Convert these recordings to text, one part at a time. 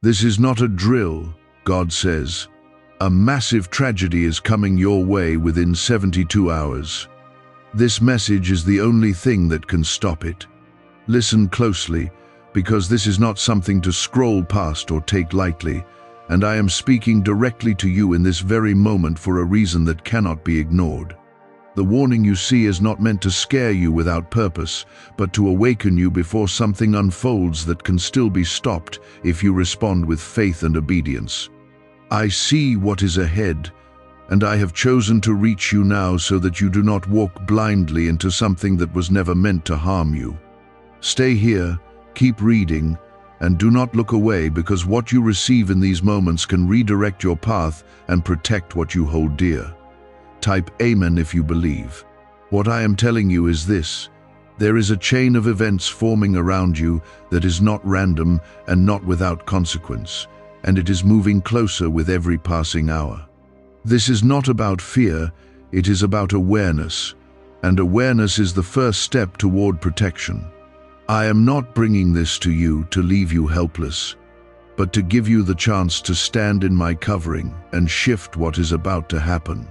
This is not a drill, God says. A massive tragedy is coming your way within 72 hours. This message is the only thing that can stop it. Listen closely, because this is not something to scroll past or take lightly, and I am speaking directly to you in this very moment for a reason that cannot be ignored. The warning you see is not meant to scare you without purpose, but to awaken you before something unfolds that can still be stopped if you respond with faith and obedience. I see what is ahead, and I have chosen to reach you now so that you do not walk blindly into something that was never meant to harm you. Stay here, keep reading, and do not look away, because what you receive in these moments can redirect your path and protect what you hold dear. Type Amen if you believe. What I am telling you is this: there is a chain of events forming around you that is not random and not without consequence, and it is moving closer with every passing hour. This is not about fear, it is about awareness, and awareness is the first step toward protection. I am not bringing this to you to leave you helpless, but to give you the chance to stand in my covering and shift what is about to happen.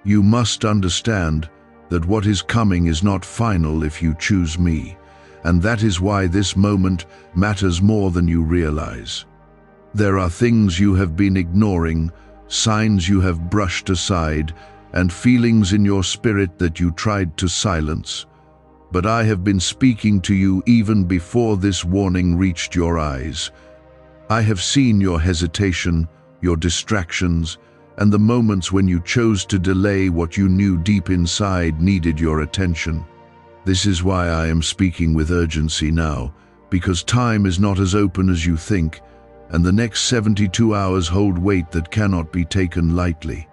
You must understand that what is coming is not final if you choose me, and that is why this moment matters more than you realize. There are things you have been ignoring, signs you have brushed aside, and feelings in your spirit that you tried to silence. But I have been speaking to you even before this warning reached your eyes. I have seen your hesitation, your distractions, and the moments when you chose to delay what you knew deep inside needed your attention. This is why I am speaking with urgency now, because time is not as open as you think, and the next 72 hours hold weight that cannot be taken lightly.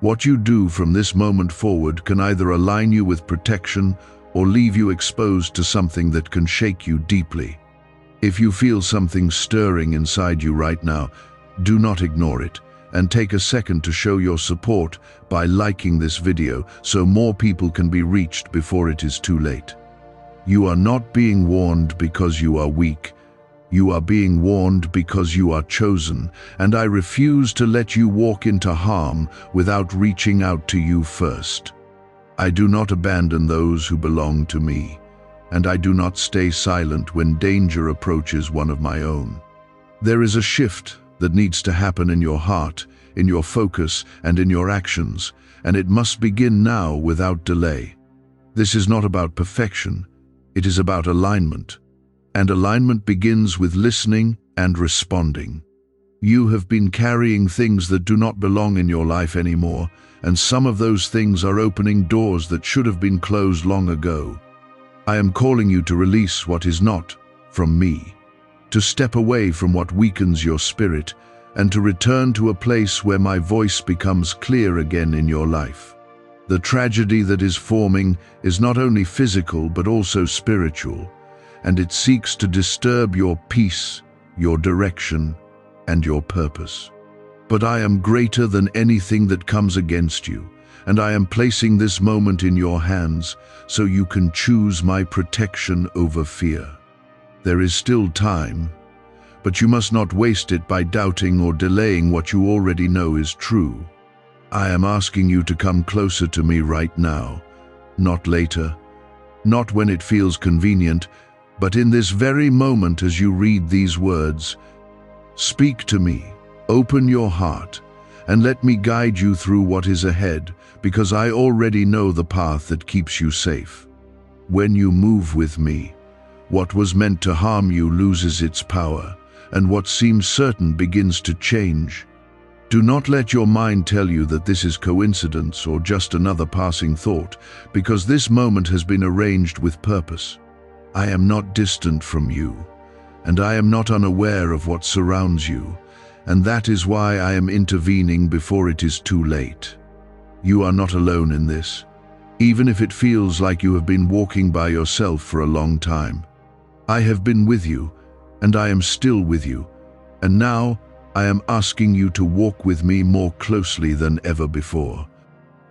What you do from this moment forward can either align you with protection or leave you exposed to something that can shake you deeply. If you feel something stirring inside you right now, do not ignore it, and take a second to show your support by liking this video so more people can be reached before it is too late. You are not being warned because you are weak. You are being warned because you are chosen, and I refuse to let you walk into harm without reaching out to you first. I do not abandon those who belong to me, and I do not stay silent when danger approaches one of my own. There is a shift that needs to happen in your heart, in your focus, and in your actions, and it must begin now without delay. This is not about perfection, it is about alignment. And alignment begins with listening and responding. You have been carrying things that do not belong in your life anymore, and some of those things are opening doors that should have been closed long ago. I am calling you to release what is not from me, to step away from what weakens your spirit, and to return to a place where my voice becomes clear again in your life. The tragedy that is forming is not only physical but also spiritual, and it seeks to disturb your peace, your direction, and your purpose. But I am greater than anything that comes against you, and I am placing this moment in your hands so you can choose my protection over fear. There is still time, but you must not waste it by doubting or delaying what you already know is true. I am asking you to come closer to me right now, not later, not when it feels convenient, but in this very moment as you read these words. Speak to me, open your heart, and let me guide you through what is ahead, because I already know the path that keeps you safe. When you move with me, what was meant to harm you loses its power, and what seems certain begins to change. Do not let your mind tell you that this is coincidence or just another passing thought, because this moment has been arranged with purpose. I am not distant from you, and I am not unaware of what surrounds you, and that is why I am intervening before it is too late. You are not alone in this, even if it feels like you have been walking by yourself for a long time. I have been with you, and I am still with you, and now I am asking you to walk with me more closely than ever before.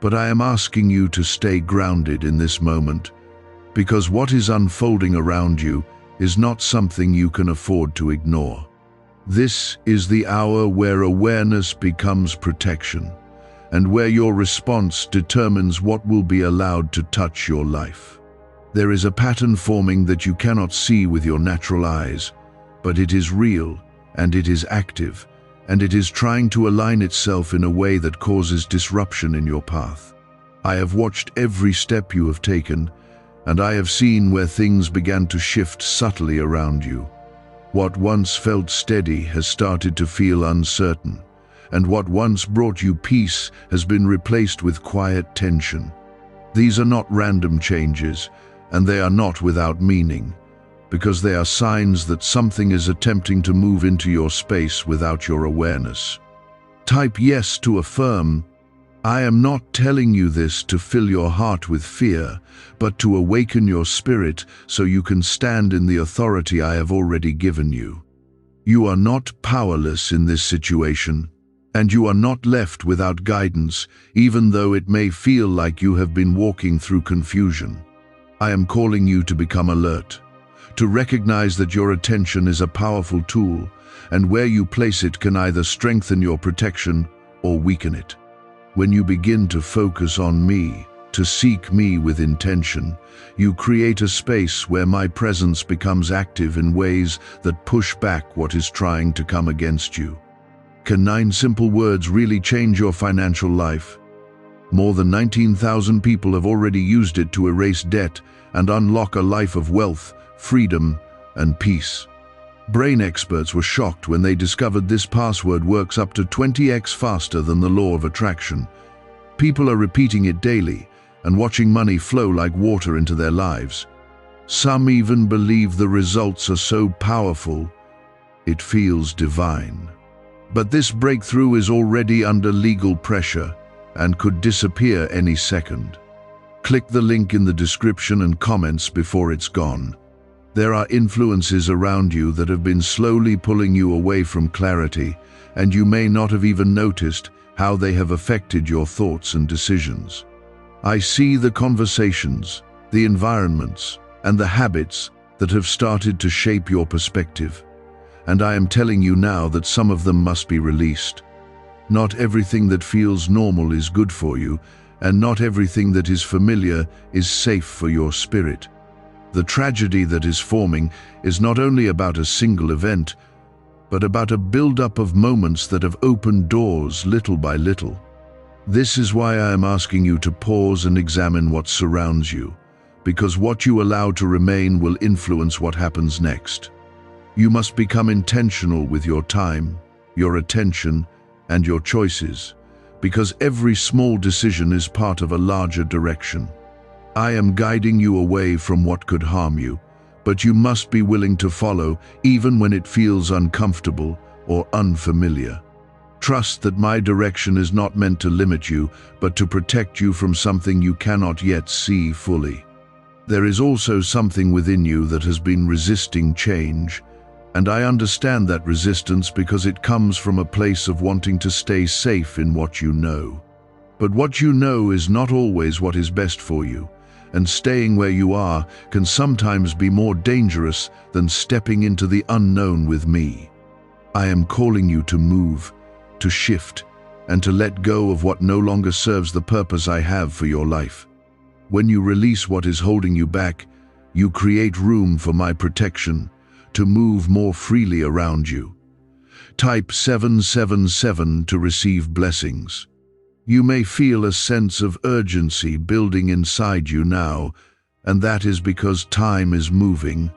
But I am asking you to stay grounded in this moment, because what is unfolding around you is not something you can afford to ignore. This is the hour where awareness becomes protection, and where your response determines what will be allowed to touch your life. There is a pattern forming that you cannot see with your natural eyes, but it is real, and it is active, and it is trying to align itself in a way that causes disruption in your path. I have watched every step you have taken, and I have seen where things began to shift subtly around you. What once felt steady has started to feel uncertain, and what once brought you peace has been replaced with quiet tension. These are not random changes, and they are not without meaning, because they are signs that something is attempting to move into your space without your awareness. Type yes to affirm. I am not telling you this to fill your heart with fear, but to awaken your spirit so you can stand in the authority I have already given you. You are not powerless in this situation, and you are not left without guidance, even though it may feel like you have been walking through confusion. I am calling you to become alert, to recognize that your attention is a powerful tool, and where you place it can either strengthen your protection or weaken it. When you begin to focus on me, to seek me with intention, you create a space where my presence becomes active in ways that push back what is trying to come against you. Can 9 simple words really change your financial life? More than 19,000 people have already used it to erase debt and unlock a life of wealth, freedom, and peace. Brain experts were shocked when they discovered this password works up to 20x faster than the law of attraction. People are repeating it daily and watching money flow like water into their lives. Some even believe the results are so powerful, it feels divine. But this breakthrough is already under legal pressure and could disappear any second. Click the link in the description and comments before it's gone. There are influences around you that have been slowly pulling you away from clarity, and you may not have even noticed how they have affected your thoughts and decisions. I see the conversations, the environments, and the habits that have started to shape your perspective, and I am telling you now that some of them must be released. Not everything that feels normal is good for you, and not everything that is familiar is safe for your spirit. The tragedy that is forming is not only about a single event, but about a build-up of moments that have opened doors little by little. This is why I am asking you to pause and examine what surrounds you, because what you allow to remain will influence what happens next. You must become intentional with your time, your attention, and your choices, because every small decision is part of a larger direction. I am guiding you away from what could harm you, but you must be willing to follow even when it feels uncomfortable or unfamiliar. Trust that my direction is not meant to limit you, but to protect you from something you cannot yet see fully. There is also something within you that has been resisting change, and I understand that resistance because it comes from a place of wanting to stay safe in what you know. But what you know is not always what is best for you, and staying where you are can sometimes be more dangerous than stepping into the unknown with me. I am calling you to move, to shift, and to let go of what no longer serves the purpose I have for your life. When you release what is holding you back, you create room for my protection to move more freely around you. Type 777 to receive blessings. You may feel a sense of urgency building inside you now, and that is because time is moving,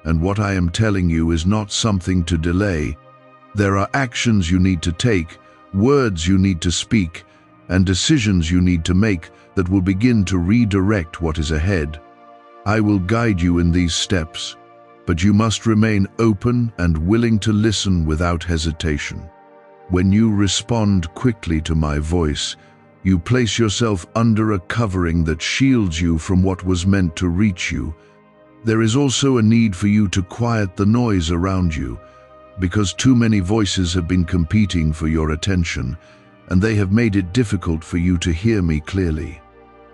and what I am telling you is not something to delay. There are actions you need to take, words you need to speak, and decisions you need to make that will begin to redirect what is ahead. I will guide you in these steps, but you must remain open and willing to listen without hesitation. When you respond quickly to my voice, you place yourself under a covering that shields you from what was meant to reach you. There is also a need for you to quiet the noise around you, because too many voices have been competing for your attention, and they have made it difficult for you to hear me clearly.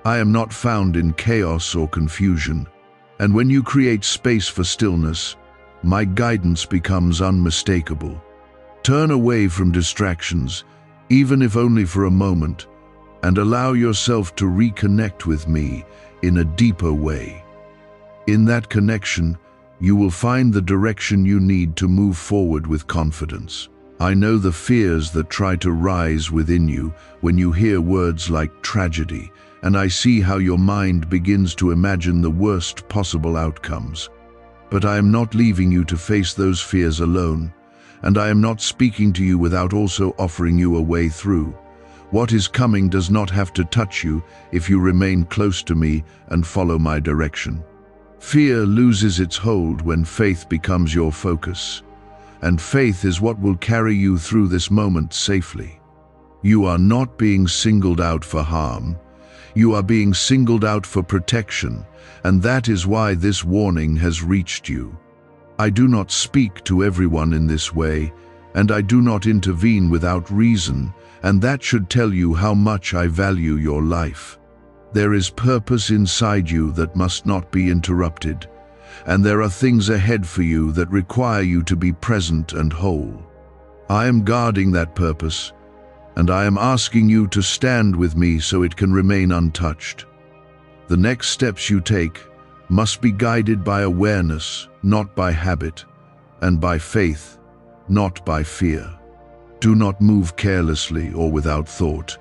I am not found in chaos or confusion, and when you create space for stillness, my guidance becomes unmistakable. Turn away from distractions, even if only for a moment, and allow yourself to reconnect with me in a deeper way. In that connection, you will find the direction you need to move forward with confidence. I know the fears that try to rise within you when you hear words like tragedy, and I see how your mind begins to imagine the worst possible outcomes. But I am not leaving you to face those fears alone, and I am not speaking to you without also offering you a way through. What is coming does not have to touch you if you remain close to me and follow my direction. Fear loses its hold when faith becomes your focus, and faith is what will carry you through this moment safely. You are not being singled out for harm. You are being singled out for protection, and that is why this warning has reached you. I do not speak to everyone in this way, and I do not intervene without reason, and that should tell you how much I value your life. There is purpose inside you that must not be interrupted, and there are things ahead for you that require you to be present and whole. I am guarding that purpose, and I am asking you to stand with me so it can remain untouched. The next steps you take must be guided by awareness, not by habit, and by faith, not by fear. Do not move carelessly or without thought,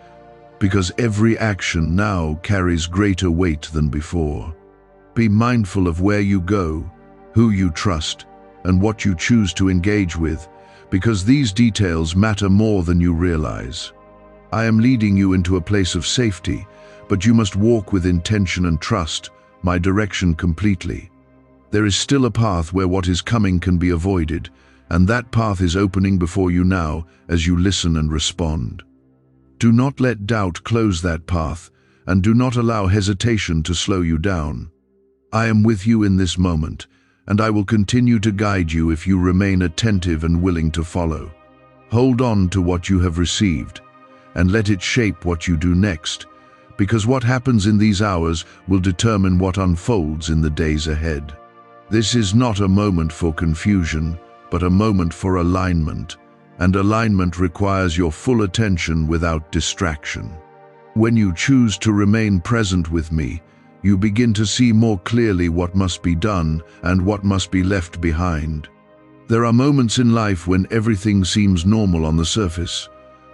because every action now carries greater weight than before. Be mindful of where you go, who you trust, and what you choose to engage with, because these details matter more than you realize. I am leading you into a place of safety, but you must walk with intention and trust my direction completely. There is still a path where what is coming can be avoided, and that path is opening before you now as you listen and respond. Do not let doubt close that path, and do not allow hesitation to slow you down. I am with you in this moment, and I will continue to guide you if you remain attentive and willing to follow. Hold on to what you have received, and let it shape what you do next, because what happens in these hours will determine what unfolds in the days ahead. This is not a moment for confusion, but a moment for alignment, and alignment requires your full attention without distraction. When you choose to remain present with me, you begin to see more clearly what must be done and what must be left behind. There are moments in life when everything seems normal on the surface,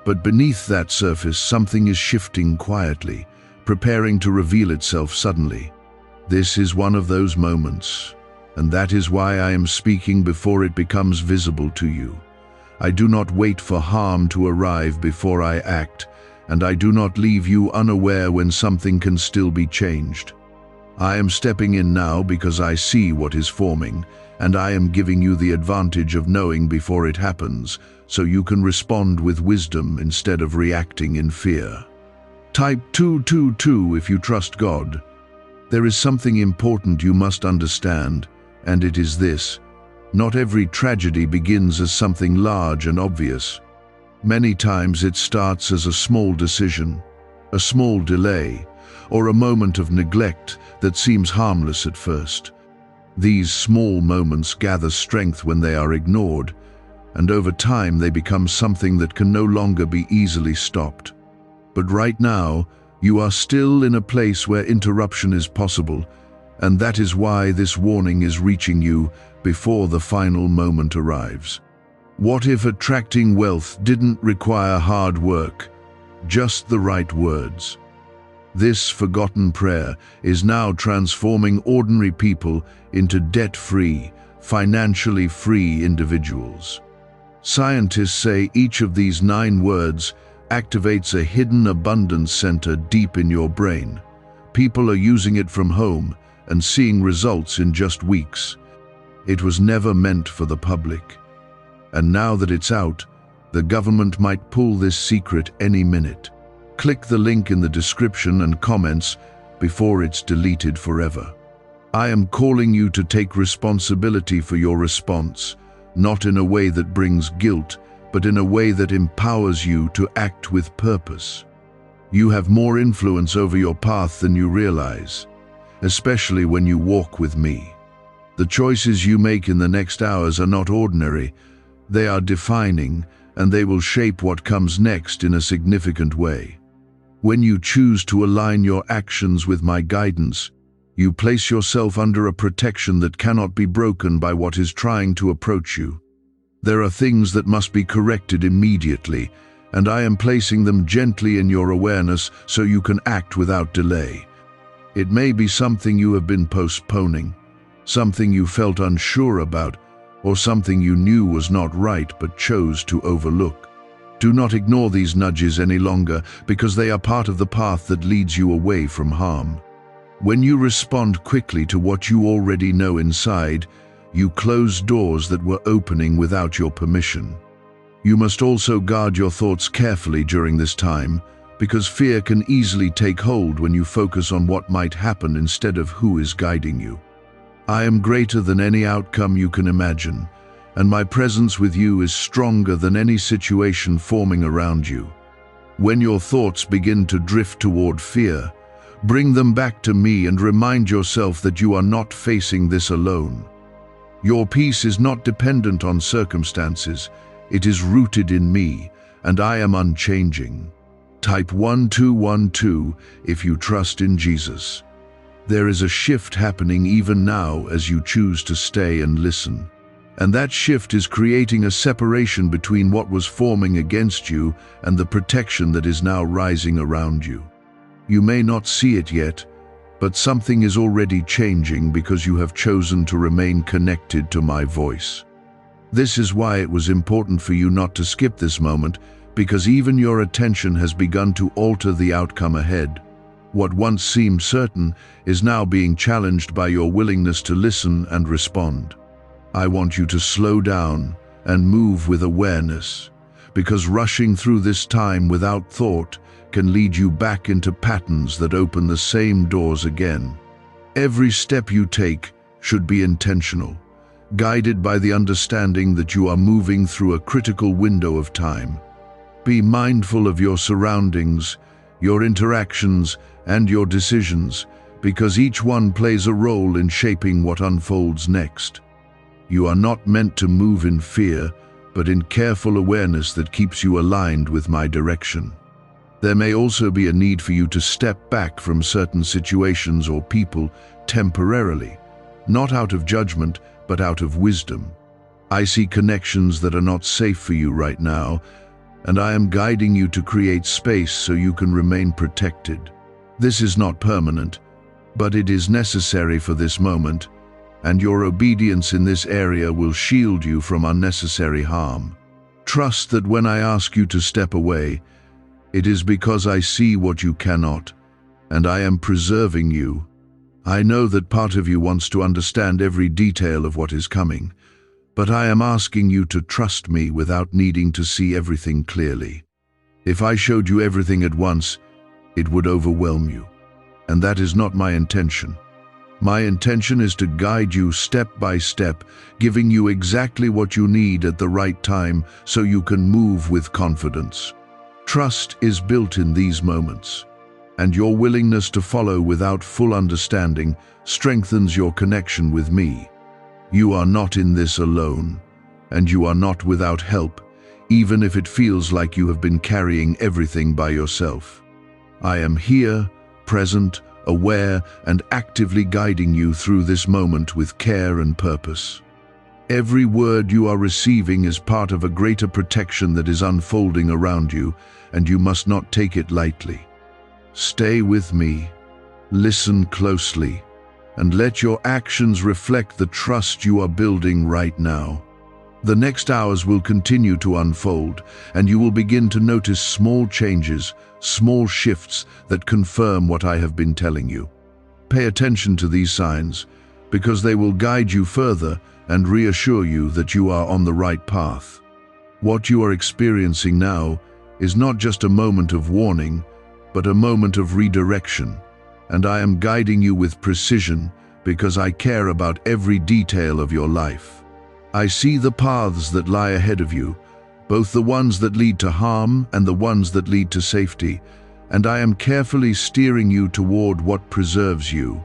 but beneath that surface something is shifting quietly, preparing to reveal itself suddenly. This is one of those moments, and that is why I am speaking before it becomes visible to you. I do not wait for harm to arrive before I act, and I do not leave you unaware when something can still be changed. I am stepping in now because I see what is forming, and I am giving you the advantage of knowing before it happens, so you can respond with wisdom instead of reacting in fear. Type 222 if you trust God. There is something important you must understand, and it is this: not every tragedy begins as something large and obvious. Many times it starts as a small decision, a small delay, or a moment of neglect that seems harmless at first. These small moments gather strength when they are ignored, and over time they become something that can no longer be easily stopped. But right now, you are still in a place where interruption is possible, and that is why this warning is reaching you before the final moment arrives. What if attracting wealth didn't require hard work, just the right words? This forgotten prayer is now transforming ordinary people into debt-free, financially free individuals. Scientists say each of these 9 words activates a hidden abundance center deep in your brain. People are using it from home and seeing results in just weeks. It was never meant for the public. And now that it's out, the government might pull this secret any minute. Click the link in the description and comments before it's deleted forever. I am calling you to take responsibility for your response, not in a way that brings guilt, but in a way that empowers you to act with purpose. You have more influence over your path than you realize, especially when you walk with me. The choices you make in the next hours are not ordinary. They are defining, and they will shape what comes next in a significant way. When you choose to align your actions with my guidance, you place yourself under a protection that cannot be broken by what is trying to approach you. There are things that must be corrected immediately, and I am placing them gently in your awareness so you can act without delay. It may be something you have been postponing, something you felt unsure about, or something you knew was not right but chose to overlook. Do not ignore these nudges any longer, because they are part of the path that leads you away from harm. When you respond quickly to what you already know inside, you close doors that were opening without your permission. You must also guard your thoughts carefully during this time, because fear can easily take hold when you focus on what might happen instead of who is guiding you. I am greater than any outcome you can imagine, and my presence with you is stronger than any situation forming around you. When your thoughts begin to drift toward fear, bring them back to me and remind yourself that you are not facing this alone. Your peace is not dependent on circumstances. It is rooted in me, and I am unchanging. Type 1212 if you trust in Jesus. There is a shift happening even now as you choose to stay and listen. And that shift is creating a separation between what was forming against you and the protection that is now rising around you. You may not see it yet, but something is already changing because you have chosen to remain connected to my voice. This is why it was important for you not to skip this moment, because even your attention has begun to alter the outcome ahead. What once seemed certain is now being challenged by your willingness to listen and respond. I want you to slow down and move with awareness, because rushing through this time without thought can lead you back into patterns that open the same doors again. Every step you take should be intentional, guided by the understanding that you are moving through a critical window of time. Be mindful of your surroundings, your interactions, and your decisions, because each one plays a role in shaping what unfolds next. You are not meant to move in fear, but in careful awareness that keeps you aligned with my direction. There may also be a need for you to step back from certain situations or people temporarily, not out of judgment, but out of wisdom. I see connections that are not safe for you right now, and I am guiding you to create space so you can remain protected. This is not permanent, but it is necessary for this moment, and your obedience in this area will shield you from unnecessary harm. Trust that when I ask you to step away, it is because I see what you cannot, and I am preserving you. I know that part of you wants to understand every detail of what is coming, but I am asking you to trust me without needing to see everything clearly. If I showed you everything at once, it would overwhelm you, and that is not my intention. My intention is to guide you step by step, giving you exactly what you need at the right time so you can move with confidence. Trust is built in these moments, and your willingness to follow without full understanding strengthens your connection with me. You are not in this alone, and you are not without help, even if it feels like you have been carrying everything by yourself. I am here, present, aware, and actively guiding you through this moment with care and purpose. Every word you are receiving is part of a greater protection that is unfolding around you, and you must not take it lightly. Stay with me, listen closely, and let your actions reflect the trust you are building right now. The next hours will continue to unfold, and you will begin to notice small changes, small shifts that confirm what I have been telling you. Pay attention to these signs, because they will guide you further and reassure you that you are on the right path. What you are experiencing now is not just a moment of warning, but a moment of redirection, and I am guiding you with precision because I care about every detail of your life. I see the paths that lie ahead of you, both the ones that lead to harm and the ones that lead to safety, and I am carefully steering you toward what preserves you.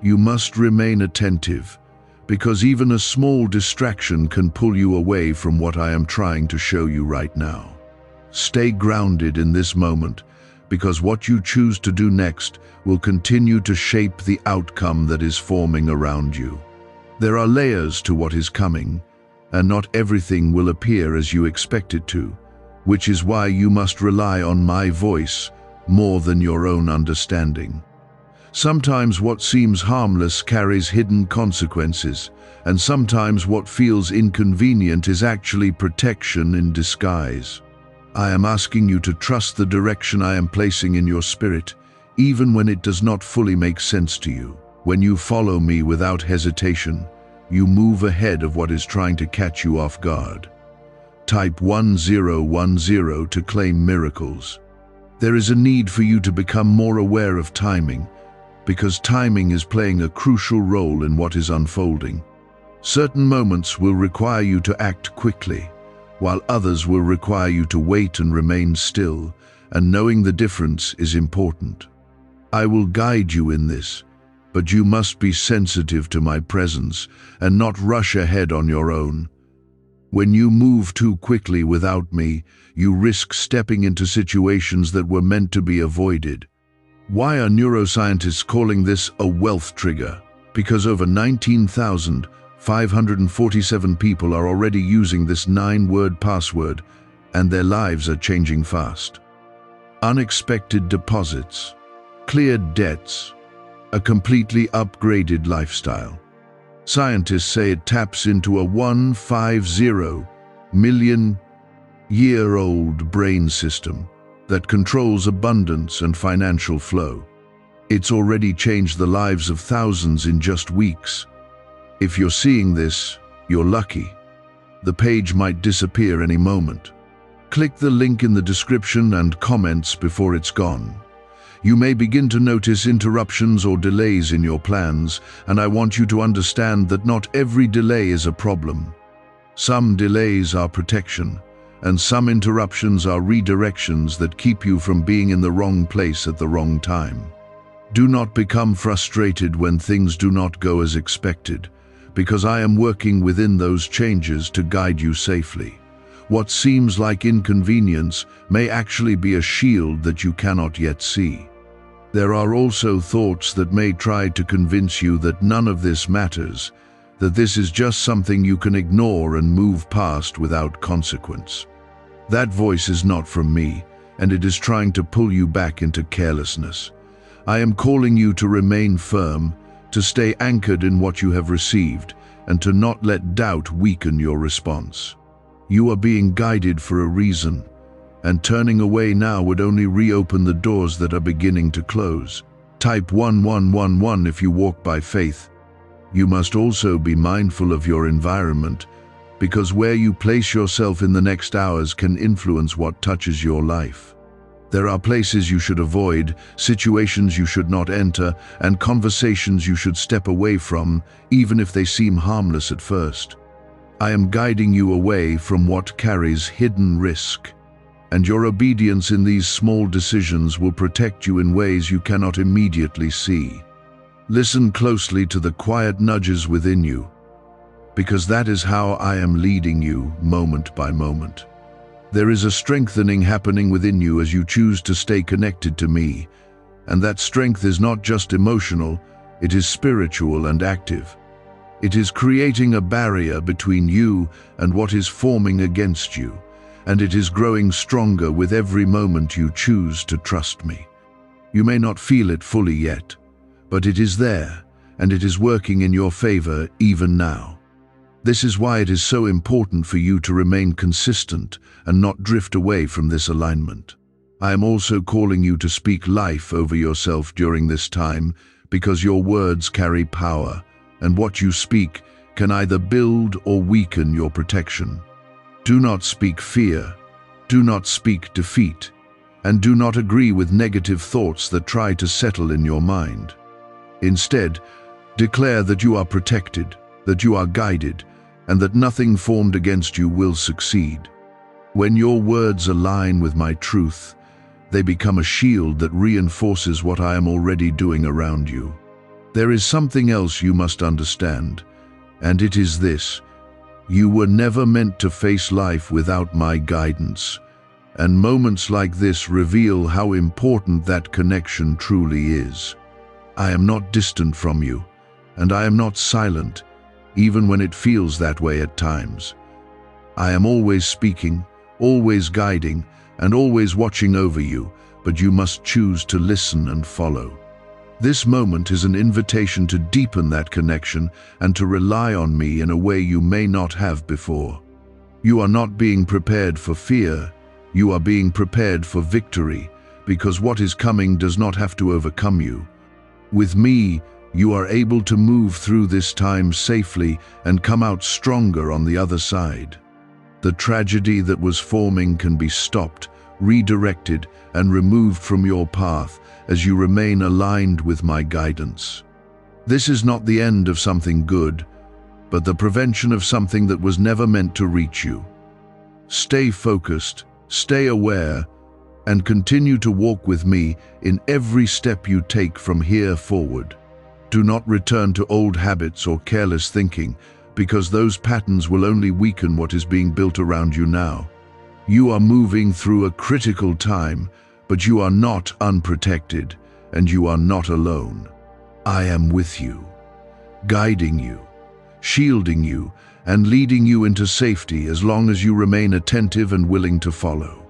You must remain attentive, because even a small distraction can pull you away from what I am trying to show you right now. Stay grounded in this moment, because what you choose to do next will continue to shape the outcome that is forming around you. There are layers to what is coming, and not everything will appear as you expect it to, which is why you must rely on my voice more than your own understanding. Sometimes what seems harmless carries hidden consequences, and sometimes what feels inconvenient is actually protection in disguise. I am asking you to trust the direction I am placing in your spirit, even when it does not fully make sense to you. When you follow me without hesitation, you move ahead of what is trying to catch you off guard. Type 1010 to claim miracles. There is a need for you to become more aware of timing, because timing is playing a crucial role in what is unfolding. Certain moments will require you to act quickly, while others will require you to wait and remain still, and knowing the difference is important. I will guide you in this, but you must be sensitive to my presence and not rush ahead on your own. When you move too quickly without me, you risk stepping into situations that were meant to be avoided. Why are neuroscientists calling this a wealth trigger? Because over 19,547 people are already using this 9-word password, and their lives are changing fast. Unexpected deposits, cleared debts, a completely upgraded lifestyle. Scientists say it taps into a 150 million-year-old brain system that controls abundance and financial flow. It's already changed the lives of thousands in just weeks. If you're seeing this, you're lucky. The page might disappear any moment. Click the link in the description and comments before it's gone. You may begin to notice interruptions or delays in your plans, and I want you to understand that not every delay is a problem. Some delays are protection, and some interruptions are redirections that keep you from being in the wrong place at the wrong time. Do not become frustrated when things do not go as expected, because I am working within those changes to guide you safely. What seems like inconvenience may actually be a shield that you cannot yet see. There are also thoughts that may try to convince you that none of this matters, that this is just something you can ignore and move past without consequence. That voice is not from me, and it is trying to pull you back into carelessness. I am calling you to remain firm, to stay anchored in what you have received, and to not let doubt weaken your response. You are being guided for a reason, and turning away now would only reopen the doors that are beginning to close. Type 1111 if you walk by faith. You must also be mindful of your environment, because where you place yourself in the next hours can influence what touches your life. There are places you should avoid, situations you should not enter, and conversations you should step away from, even if they seem harmless at first. I am guiding you away from what carries hidden risk, and your obedience in these small decisions will protect you in ways you cannot immediately see. Listen closely to the quiet nudges within you, because that is how I am leading you moment by moment. There is a strengthening happening within you as you choose to stay connected to me, and that strength is not just emotional, it is spiritual and active. It is creating a barrier between you and what is forming against you, and it is growing stronger with every moment you choose to trust me. You may not feel it fully yet, but it is there, and it is working in your favor even now. This is why it is so important for you to remain consistent and not drift away from this alignment. I am also calling you to speak life over yourself during this time, because your words carry power, and what you speak can either build or weaken your protection. Do not speak fear, do not speak defeat, and do not agree with negative thoughts that try to settle in your mind. Instead, declare that you are protected, that you are guided, and that nothing formed against you will succeed. When your words align with my truth, they become a shield that reinforces what I am already doing around you. There is something else you must understand. And it is this: you were never meant to face life without my guidance, and moments like this reveal how important that connection truly is. I am not distant from you, and I am not silent, even when it feels that way at times. I am always speaking, always guiding, and always watching over you, but you must choose to listen and follow. This moment is an invitation to deepen that connection and to rely on me in a way you may not have before. You are not being prepared for fear, you are being prepared for victory, because what is coming does not have to overcome you. With me, you are able to move through this time safely and come out stronger on the other side. The tragedy that was forming can be stopped, redirected, and removed from your path as you remain aligned with my guidance. This is not the end of something good, but the prevention of something that was never meant to reach you. Stay focused, stay aware, and continue to walk with me in every step you take from here forward. Do not return to old habits or careless thinking, because those patterns will only weaken what is being built around you now. You are moving through a critical time, but you are not unprotected, and you are not alone. I am with you, guiding you, shielding you, and leading you into safety as long as you remain attentive and willing to follow.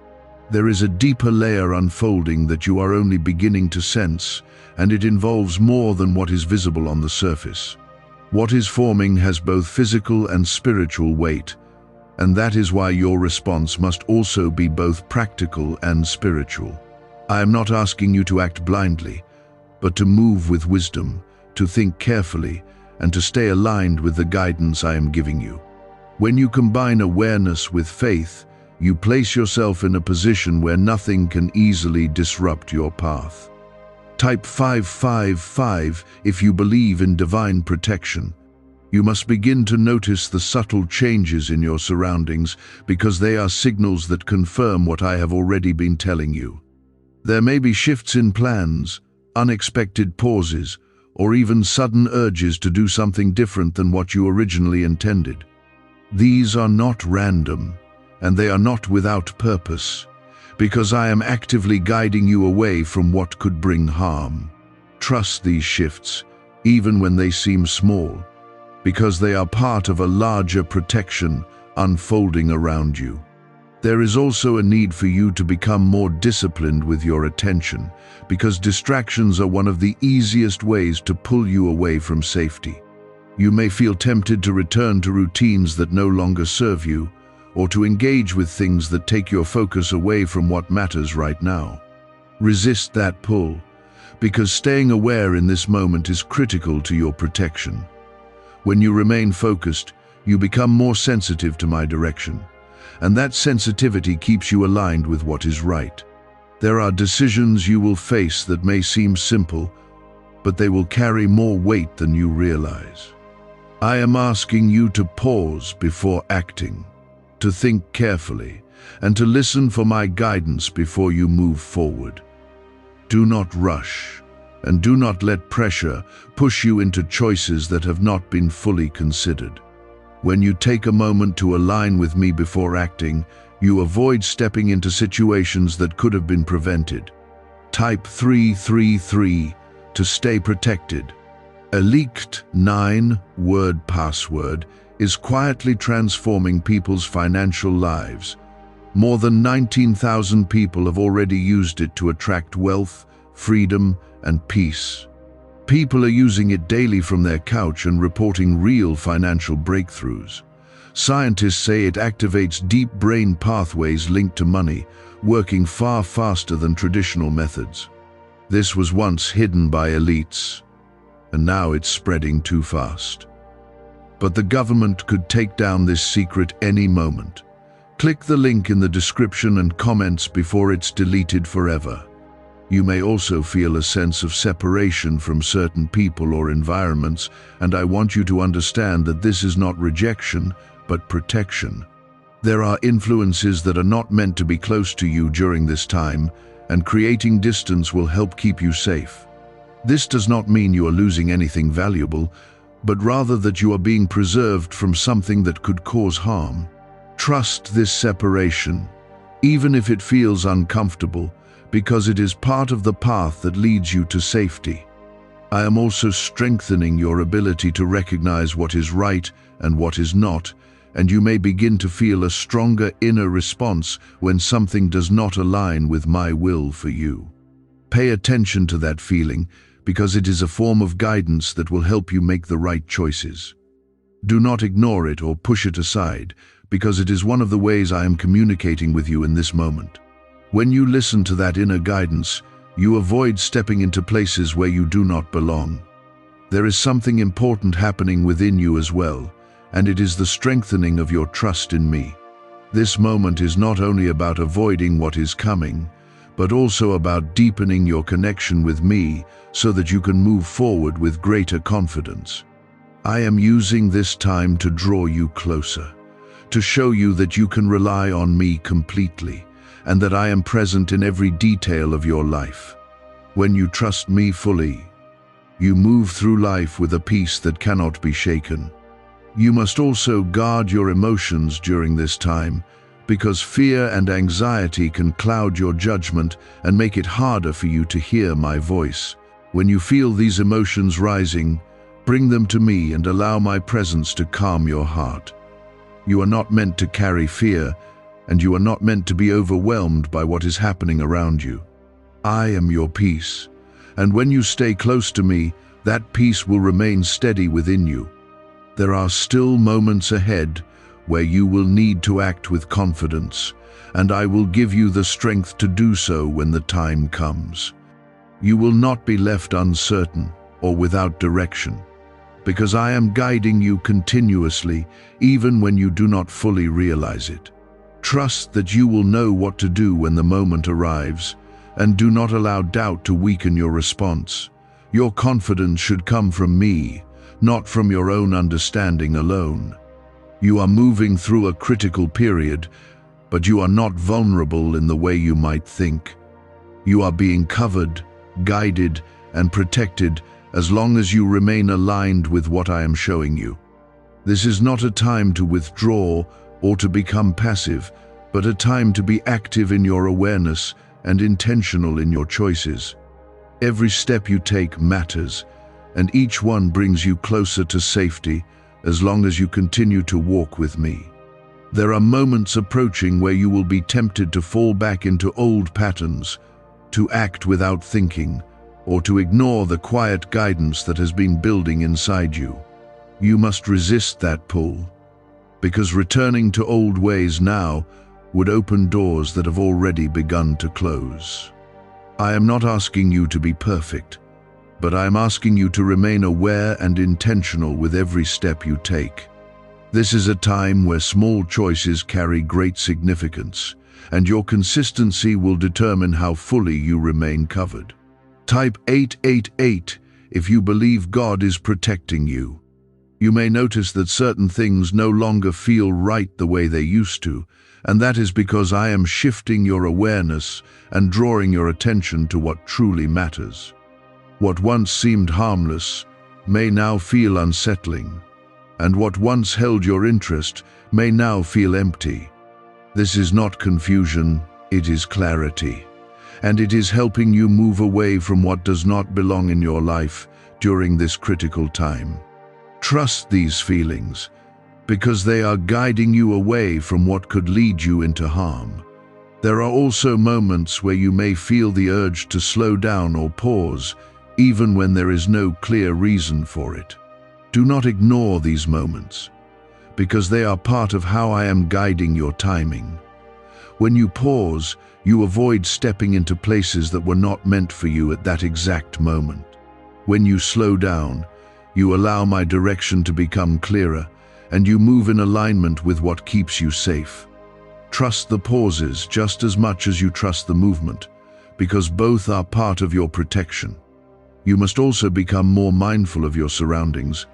There is a deeper layer unfolding that you are only beginning to sense, and it involves more than what is visible on the surface. What is forming has both physical and spiritual weight, and that is why your response must also be both practical and spiritual. I am not asking you to act blindly, but to move with wisdom, to think carefully, and to stay aligned with the guidance I am giving you. When you combine awareness with faith, you place yourself in a position where nothing can easily disrupt your path. Type 555 if you believe in divine protection. You must begin to notice the subtle changes in your surroundings, because they are signals that confirm what I have already been telling you. There may be shifts in plans, unexpected pauses, or even sudden urges to do something different than what you originally intended. These are not random, and they are not without purpose, because I am actively guiding you away from what could bring harm. Trust these shifts, even when they seem small, because they are part of a larger protection unfolding around you. There is also a need for you to become more disciplined with your attention, because distractions are one of the easiest ways to pull you away from safety. You may feel tempted to return to routines that no longer serve you, or to engage with things that take your focus away from what matters right now. Resist that pull, because staying aware in this moment is critical to your protection. When you remain focused, you become more sensitive to my direction, and that sensitivity keeps you aligned with what is right. There are decisions you will face that may seem simple, but they will carry more weight than you realize. I am asking you to pause before acting, to think carefully, and to listen for my guidance before you move forward. Do not rush, and do not let pressure push you into choices that have not been fully considered. When you take a moment to align with me before acting, you avoid stepping into situations that could have been prevented. Type 333 to stay protected. A leaked 9-word password is quietly transforming people's financial lives. More than 19,000 people have already used it to attract wealth, freedom, and peace. People are using it daily from their couch and reporting real financial breakthroughs. Scientists say it activates deep brain pathways linked to money, working far faster than traditional methods. This was once hidden by elites, and now it's spreading too fast. But the government could take down this secret any moment. Click the link in the description and comments before it's deleted forever. You may also feel a sense of separation from certain people or environments, and I want you to understand that this is not rejection, but protection. There are influences that are not meant to be close to you during this time, and creating distance will help keep you safe. This does not mean you are losing anything valuable, but rather that you are being preserved from something that could cause harm. Trust this separation, even if it feels uncomfortable, because it is part of the path that leads you to safety. I am also strengthening your ability to recognize what is right and what is not, and you may begin to feel a stronger inner response when something does not align with my will for you. Pay attention to that feeling, because it is a form of guidance that will help you make the right choices. Do not ignore it or push it aside, because it is one of the ways I am communicating with you in this moment. When you listen to that inner guidance, you avoid stepping into places where you do not belong. There is something important happening within you as well, and it is the strengthening of your trust in me. This moment is not only about avoiding what is coming, but also about deepening your connection with me so that you can move forward with greater confidence. I am using this time to draw you closer, to show you that you can rely on me completely, and that I am present in every detail of your life. When you trust me fully, you move through life with a peace that cannot be shaken. You must also guard your emotions during this time, because fear and anxiety can cloud your judgment and make it harder for you to hear my voice. When you feel these emotions rising, bring them to me and allow my presence to calm your heart. You are not meant to carry fear, and you are not meant to be overwhelmed by what is happening around you. I am your peace, and when you stay close to me, that peace will remain steady within you. There are still moments ahead where you will need to act with confidence, and I will give you the strength to do so when the time comes. You will not be left uncertain or without direction, because I am guiding you continuously, even when you do not fully realize it. Trust that you will know what to do when the moment arrives, and do not allow doubt to weaken your response. Your confidence should come from me, not from your own understanding alone. You are moving through a critical period, but you are not vulnerable in the way you might think. You are being covered, guided, and protected as long as you remain aligned with what I am showing you. This is not a time to withdraw or to become passive, but a time to be active in your awareness and intentional in your choices. Every step you take matters, and each one brings you closer to safety as long as you continue to walk with me. There are moments approaching where you will be tempted to fall back into old patterns, to act without thinking, or to ignore the quiet guidance that has been building inside you. You must resist that pull, because returning to old ways now would open doors that have already begun to close. I am not asking you to be perfect, but I am asking you to remain aware and intentional with every step you take. This is a time where small choices carry great significance, and your consistency will determine how fully you remain covered. Type 888 if you believe God is protecting you. You may notice that certain things no longer feel right the way they used to, and that is because I am shifting your awareness and drawing your attention to what truly matters. What once seemed harmless may now feel unsettling, and what once held your interest may now feel empty. This is not confusion, it is clarity, and it is helping you move away from what does not belong in your life during this critical time. Trust these feelings, because they are guiding you away from what could lead you into harm. There are also moments where you may feel the urge to slow down or pause, even when there is no clear reason for it. Do not ignore these moments, because they are part of how I am guiding your timing. When you pause, you avoid stepping into places that were not meant for you at that exact moment. When you slow down, you allow my direction to become clearer, and you move in alignment with what keeps you safe. Trust the pauses just as much as you trust the movement, because both are part of your protection. You must also become more mindful of your surroundings,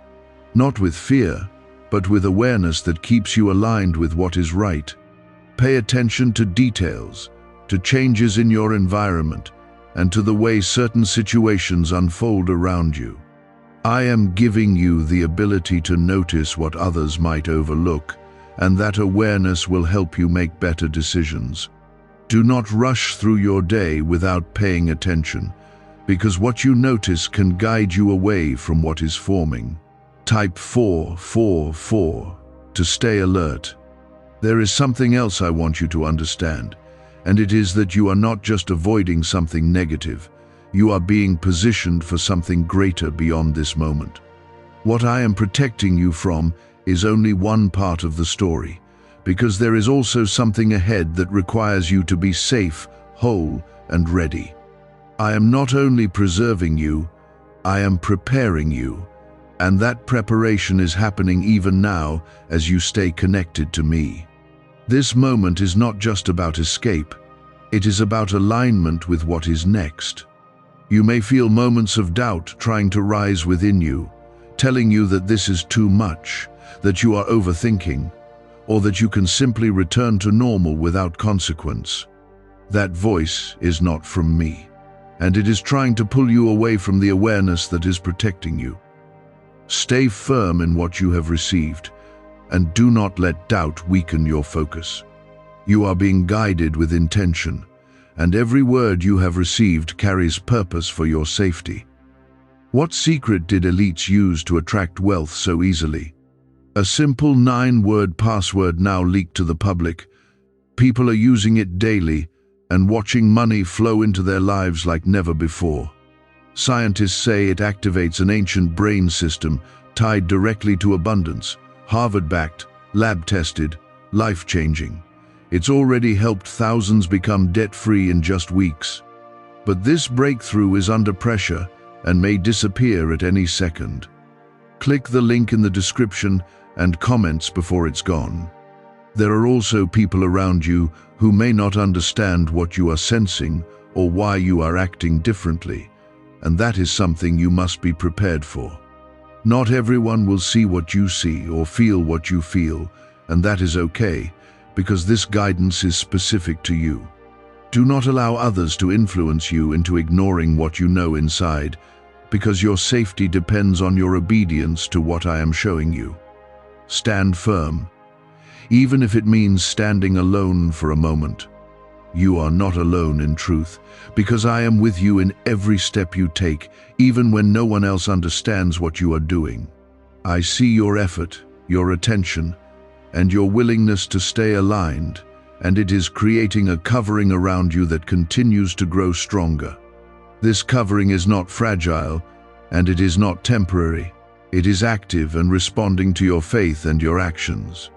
not with fear, but with awareness that keeps you aligned with what is right. Pay attention to details, to changes in your environment, and to the way certain situations unfold around you. I am giving you the ability to notice what others might overlook, and that awareness will help you make better decisions. Do not rush through your day without paying attention, because what you notice can guide you away from what is forming. Type 444 to stay alert. There is something else I want you to understand, and it is that you are not just avoiding something negative. You are being positioned for something greater beyond this moment. What I am protecting you from is only one part of the story, because there is also something ahead that requires you to be safe, whole, and ready. I am not only preserving you, I am preparing you, and that preparation is happening even now as you stay connected to me. This moment is not just about escape, it is about alignment with what is next. You may feel moments of doubt trying to rise within you, telling you that this is too much, that you are overthinking, or that you can simply return to normal without consequence. That voice is not from me, and it is trying to pull you away from the awareness that is protecting you. Stay firm in what you have received, and do not let doubt weaken your focus. You are being guided with intention, and every word you have received carries purpose for your safety. What secret did elites use to attract wealth so easily? A simple 9-word password now leaked to the public. People are using it daily and watching money flow into their lives like never before. Scientists say it activates an ancient brain system tied directly to abundance, Harvard-backed, lab-tested, life-changing. It's already helped thousands become debt-free in just weeks. But this breakthrough is under pressure and may disappear at any second. Click the link in the description and comments before it's gone. There are also people around you who may not understand what you are sensing or why you are acting differently, and that is something you must be prepared for. Not everyone will see what you see or feel what you feel, and that is okay, because this guidance is specific to you. Do not allow others to influence you into ignoring what you know inside, because your safety depends on your obedience to what I am showing you. Stand firm, even if it means standing alone for a moment. You are not alone in truth, because I am with you in every step you take, even when no one else understands what you are doing. I see your effort, your attention, and your willingness to stay aligned, and it is creating a covering around you that continues to grow stronger. This covering is not fragile, and it is not temporary. It is active and responding to your faith and your actions.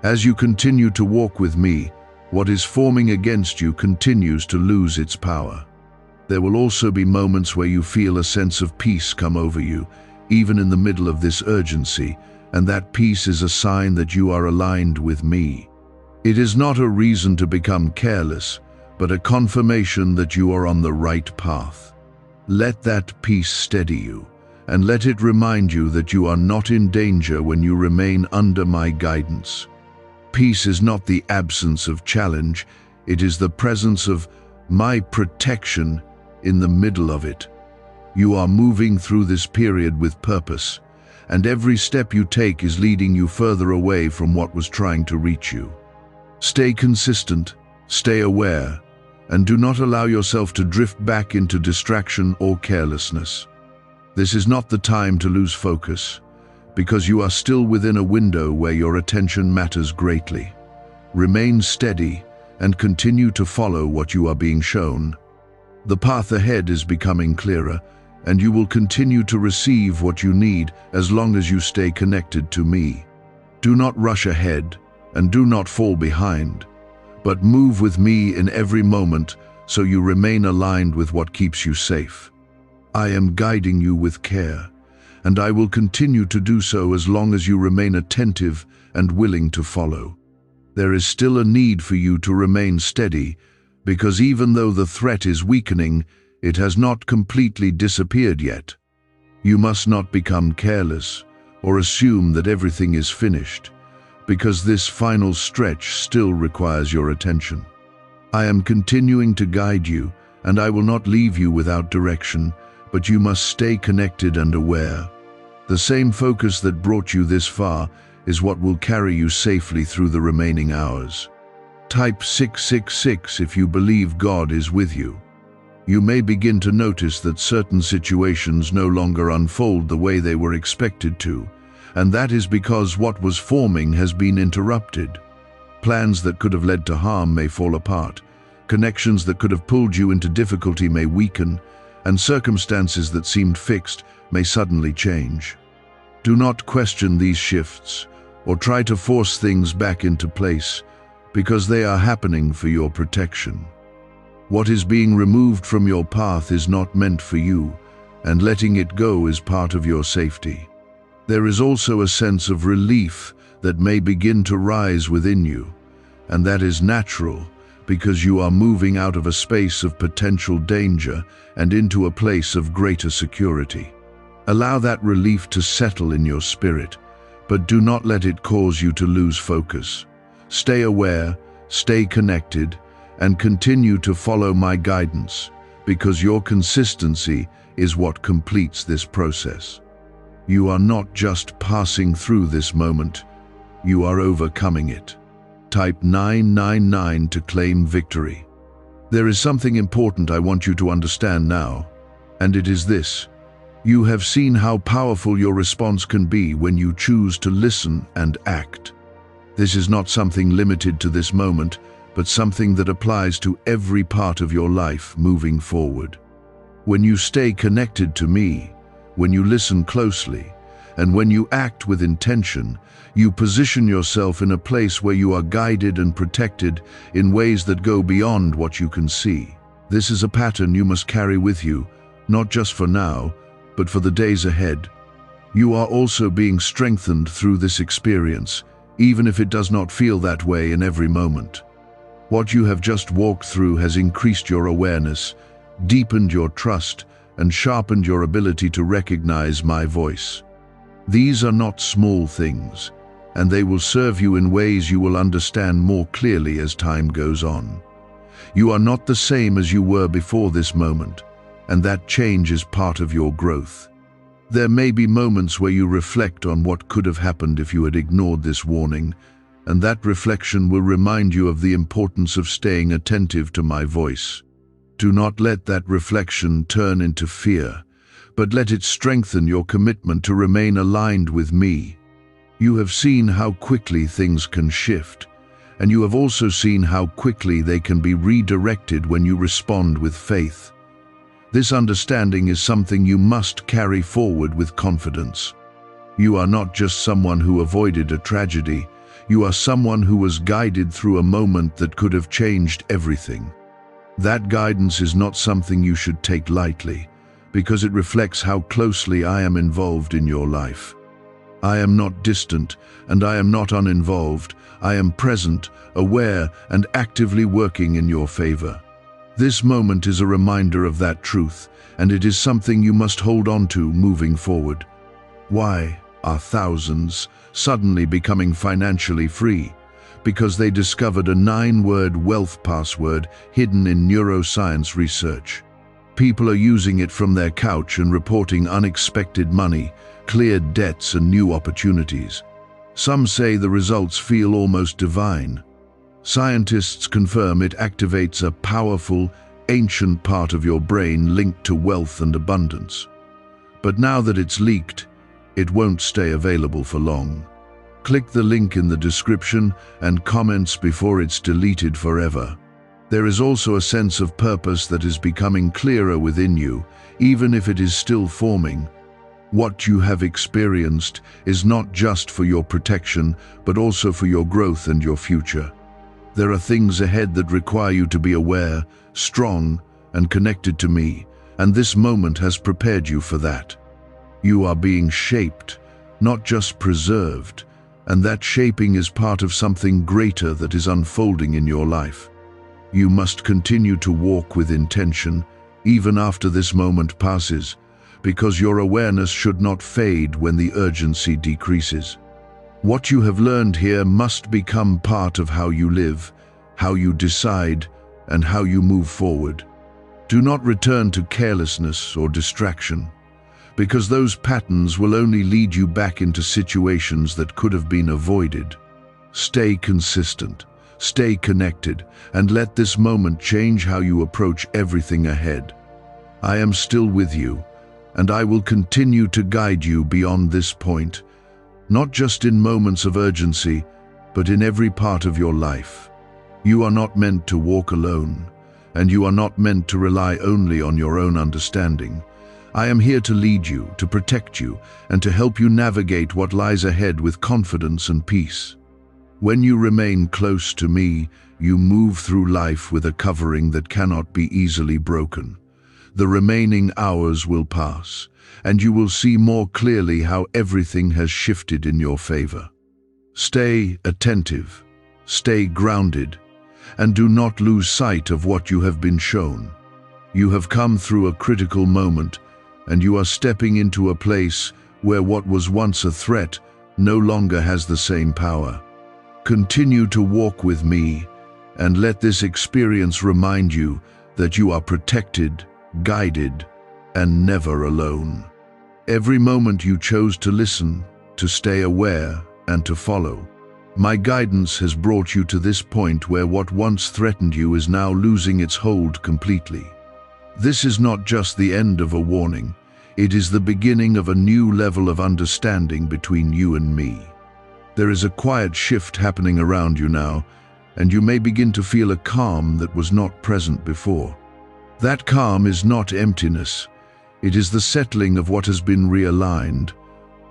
As you continue to walk with me, what is forming against you continues to lose its power. There will also be moments where you feel a sense of peace come over you, even in the middle of this urgency, and that peace is a sign that you are aligned with me. It is not a reason to become careless, but a confirmation that you are on the right path. Let that peace steady you, and let it remind you that you are not in danger when you remain under my guidance. Peace is not the absence of challenge, it is the presence of my protection in the middle of it. You are moving through this period with purpose, and every step you take is leading you further away from what was trying to reach you. Stay consistent, stay aware, and do not allow yourself to drift back into distraction or carelessness. This is not the time to lose focus, because you are still within a window where your attention matters greatly. Remain steady and continue to follow what you are being shown. The path ahead is becoming clearer, and you will continue to receive what you need as long as you stay connected to me. Do not rush ahead, and do not fall behind, but move with me in every moment so you remain aligned with what keeps you safe. I am guiding you with care, and I will continue to do so as long as you remain attentive and willing to follow. There is still a need for you to remain steady, because even though the threat is weakening, it has not completely disappeared yet. You must not become careless or assume that everything is finished, because this final stretch still requires your attention. I am continuing to guide you, and I will not leave you without direction, but you must stay connected and aware. The same focus that brought you this far is what will carry you safely through the remaining hours. Type 666 if you believe God is with you. You may begin to notice that certain situations no longer unfold the way they were expected to, and that is because what was forming has been interrupted. Plans that could have led to harm may fall apart, connections that could have pulled you into difficulty may weaken, and circumstances that seemed fixed may suddenly change. Do not question these shifts or try to force things back into place, because they are happening for your protection. What is being removed from your path is not meant for you, and letting it go is part of your safety. There is also a sense of relief that may begin to rise within you, and that is natural because you are moving out of a space of potential danger and into a place of greater security. Allow that relief to settle in your spirit, but do not let it cause you to lose focus. Stay aware, stay connected, and continue to follow my guidance, because your consistency is what completes this process. You are not just passing through this moment, you are overcoming it. Type 999 to claim victory. There is something important I want you to understand now, and it is this. You have seen how powerful your response can be when you choose to listen and act. This is not something limited to this moment, but something that applies to every part of your life moving forward. When you stay connected to me, when you listen closely, and when you act with intention, you position yourself in a place where you are guided and protected in ways that go beyond what you can see. This is a pattern you must carry with you, not just for now, but for the days ahead. You are also being strengthened through this experience, even if it does not feel that way in every moment. What you have just walked through has increased your awareness, deepened your trust, and sharpened your ability to recognize my voice. These are not small things, and they will serve you in ways you will understand more clearly as time goes on. You are not the same as you were before this moment, and that change is part of your growth. There may be moments where you reflect on what could have happened if you had ignored this warning, and that reflection will remind you of the importance of staying attentive to my voice. Do not let that reflection turn into fear, but let it strengthen your commitment to remain aligned with me. You have seen how quickly things can shift, and you have also seen how quickly they can be redirected when you respond with faith. This understanding is something you must carry forward with confidence. You are not just someone who avoided a tragedy, you are someone who was guided through a moment that could have changed everything. That guidance is not something you should take lightly, because it reflects how closely I am involved in your life. I am not distant, and I am not uninvolved. I am present, aware, and actively working in your favor. This moment is a reminder of that truth, and it is something you must hold on to moving forward. Why are thousands suddenly becoming financially free? Because they discovered a 9-word wealth password hidden in neuroscience research. People are using it from their couch and reporting unexpected money, cleared debts, and new opportunities. Some say the results feel almost divine. Scientists confirm it activates a powerful, ancient part of your brain linked to wealth and abundance. But now that it's leaked, it won't stay available for long. Click the link in the description and comments before it's deleted forever. There is also a sense of purpose that is becoming clearer within you, even if it is still forming. What you have experienced is not just for your protection, but also for your growth and your future. There are things ahead that require you to be aware, strong, and connected to me, and this moment has prepared you for that. You are being shaped, not just preserved, and that shaping is part of something greater that is unfolding in your life. You must continue to walk with intention, even after this moment passes, because your awareness should not fade when the urgency decreases. What you have learned here must become part of how you live, how you decide, and how you move forward. Do not return to carelessness or distraction, because those patterns will only lead you back into situations that could have been avoided. Stay consistent, stay connected, and let this moment change how you approach everything ahead. I am still with you, and I will continue to guide you beyond this point, not just in moments of urgency, but in every part of your life. You are not meant to walk alone, and you are not meant to rely only on your own understanding. I am here to lead you, to protect you, and to help you navigate what lies ahead with confidence and peace. When you remain close to me, you move through life with a covering that cannot be easily broken. The remaining hours will pass, and you will see more clearly how everything has shifted in your favor. Stay attentive, stay grounded, and do not lose sight of what you have been shown. You have come through a critical moment, and you are stepping into a place where what was once a threat no longer has the same power. Continue to walk with me, and let this experience remind you that you are protected, guided, and never alone. Every moment you chose to listen, to stay aware, and to follow. My guidance has brought you to this point where what once threatened you is now losing its hold completely. This is not just the end of a warning, it is the beginning of a new level of understanding between you and me. There is a quiet shift happening around you now, and you may begin to feel a calm that was not present before. That calm is not emptiness, it is the settling of what has been realigned,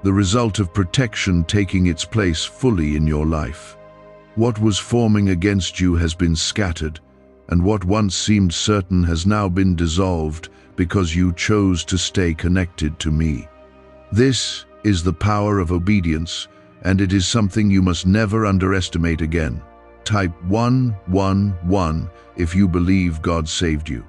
the result of protection taking its place fully in your life. What was forming against you has been scattered, and what once seemed certain has now been dissolved because you chose to stay connected to me. This is the power of obedience, and it is something you must never underestimate again. Type 111 if you believe God saved you.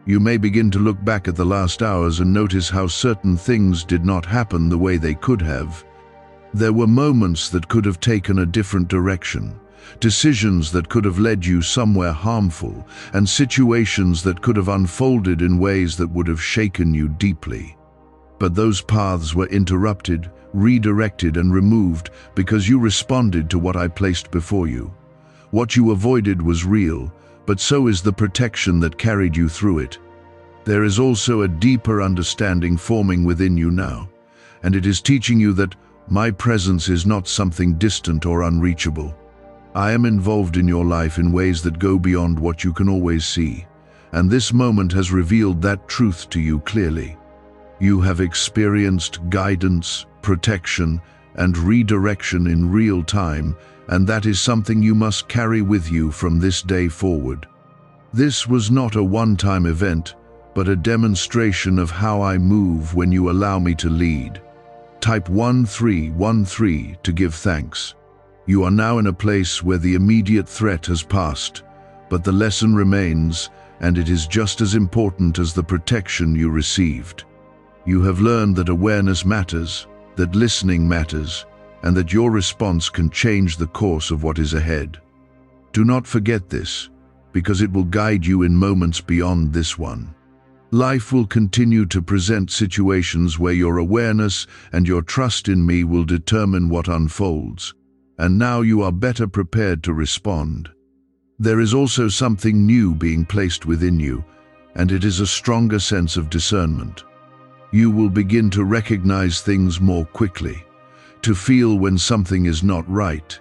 You may begin to look back at the last hours and notice how certain things did not happen the way they could have. There were moments that could have taken a different direction, decisions that could have led you somewhere harmful, and situations that could have unfolded in ways that would have shaken you deeply. But those paths were interrupted, redirected, and removed because you responded to what I placed before you. What you avoided was real, but so is the protection that carried you through it. There is also a deeper understanding forming within you now, and it is teaching you that my presence is not something distant or unreachable. I am involved in your life in ways that go beyond what you can always see, and this moment has revealed that truth to you clearly. You have experienced guidance, protection, and redirection in real time, and that is something you must carry with you from this day forward. This was not a one-time event, but a demonstration of how I move when you allow me to lead. Type 1313 to give thanks. You are now in a place where the immediate threat has passed, but the lesson remains, and it is just as important as the protection you received. You have learned that awareness matters, that listening matters, and that your response can change the course of what is ahead. Do not forget this, because it will guide you in moments beyond this one. Life will continue to present situations where your awareness and your trust in me will determine what unfolds, and now you are better prepared to respond. There is also something new being placed within you, and it is a stronger sense of discernment. You will begin to recognize things more quickly, to feel when something is not right,